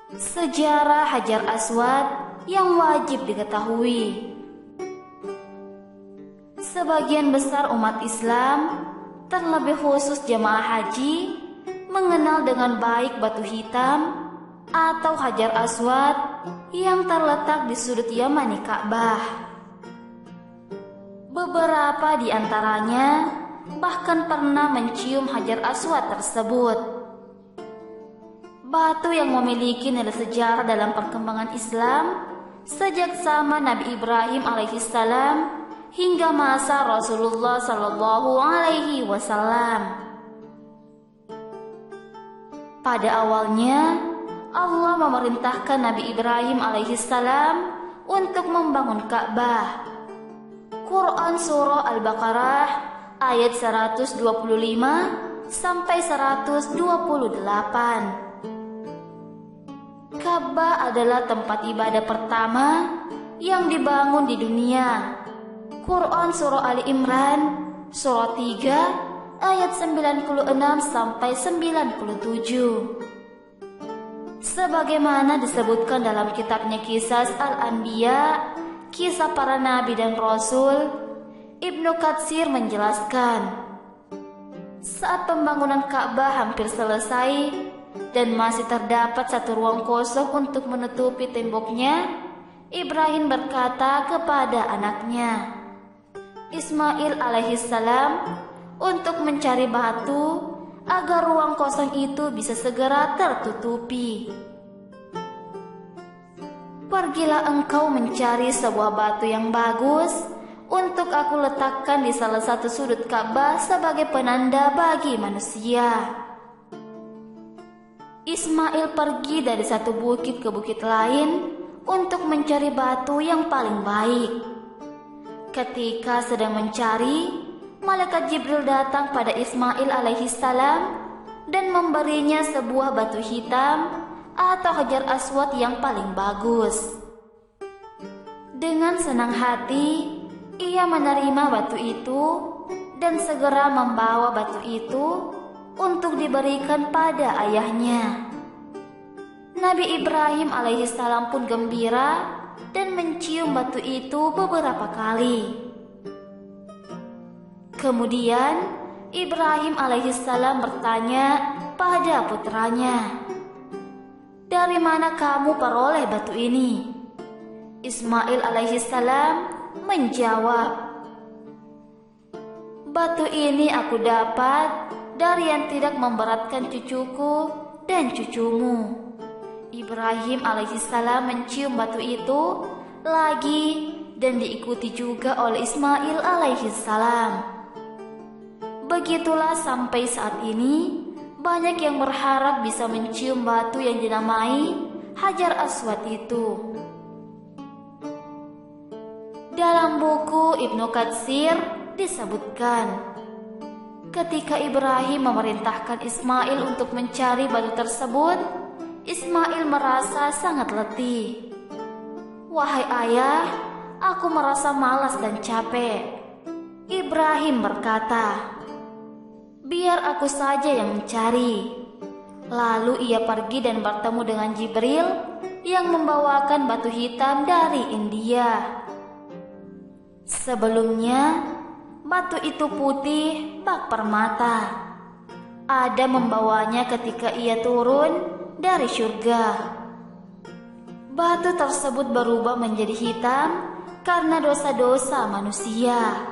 Sejarah Hajar Aswad yang wajib diketahui. Sebagian besar umat Islam, terlebih khusus jemaah haji, mengenal dengan baik batu hitam atau Hajar Aswad yang terletak di sudut Yamani Ka'bah. Beberapa di antaranya bahkan pernah mencium Hajar Aswad tersebut. Batu yang memiliki nilai sejarah dalam perkembangan Islam sejak zaman Nabi Ibrahim alaihissalam hingga masa Rasulullah Shallallahu Alaihi Wasallam. Pada awalnya, Allah memerintahkan Nabi Ibrahim alaihissalam untuk membangun Ka'bah. Quran Surah Al-Baqarah ayat 125 sampai 128. Ka'bah adalah tempat ibadah pertama yang dibangun di dunia. Quran Surah Ali Imran Surah 3 ayat 96 sampai 97. Sebagaimana disebutkan dalam kitabnya Qisas Al-Anbiya, kisah para nabi dan rasul, Ibnu Katsir menjelaskan, saat pembangunan Ka'bah hampir selesai dan masih terdapat satu ruang kosong untuk menutupi temboknya, Ibrahim berkata kepada anaknya Ismail alaihissalam untuk mencari batu agar ruang kosong itu bisa segera tertutupi. Pergilah engkau mencari sebuah batu yang bagus untuk aku letakkan di salah satu sudut Ka'bah sebagai penanda bagi manusia. Ismail pergi dari satu bukit ke bukit lain untuk mencari batu yang paling baik. Ketika sedang mencari, malaikat Jibril datang pada Ismail alaihissalam dan memberinya sebuah batu hitam atau Hajar Aswad yang paling bagus. Dengan senang hati, ia menerima batu itu dan segera membawa batu itu untuk diberikan pada ayahnya. Nabi Ibrahim alaihissalam pun gembira dan mencium batu itu beberapa kali. Kemudian Ibrahim alaihissalam bertanya pada putranya, "Dari mana kamu peroleh batu ini?" Ismail alaihissalam menjawab, "Batu ini aku dapat dari yang tidak memberatkan cucuku dan cucumu." Ibrahim alaihissalam mencium batu itu lagi dan diikuti juga oleh Ismail alaihissalam. Begitulah sampai saat ini banyak yang berharap bisa mencium batu yang dinamai Hajar Aswad itu. Dalam buku Ibnu Katsir disebutkan, ketika Ibrahim memerintahkan Ismail untuk mencari batu tersebut, Ismail merasa sangat letih. "Wahai ayah, aku merasa malas dan capek." Ibrahim berkata, "Biar aku saja yang mencari." Lalu ia pergi dan bertemu dengan Jibril yang membawakan batu hitam dari India. Sebelumnya, batu itu putih bak permata. Adam membawanya ketika ia turun dari surga. Batu tersebut berubah menjadi hitam karena dosa-dosa manusia.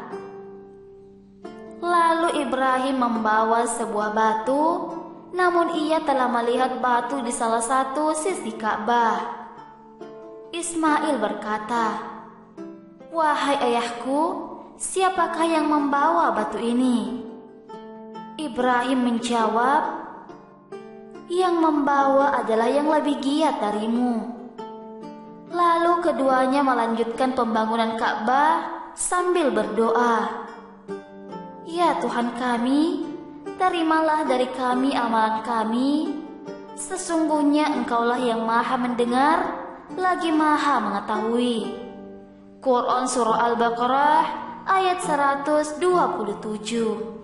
Lalu Ibrahim membawa sebuah batu, namun ia telah melihat batu di salah satu sisi Ka'bah. Ismail berkata, "Wahai ayahku, siapakah yang membawa batu ini?" Ibrahim menjawab, "Yang membawa adalah yang lebih giat darimu." Lalu keduanya melanjutkan pembangunan Ka'bah sambil berdoa, "Ya Tuhan kami, terimalah dari kami amalan kami. Sesungguhnya Engkaulah yang Maha mendengar, lagi Maha mengetahui." Quran Surah Al-Baqarah ayat 127.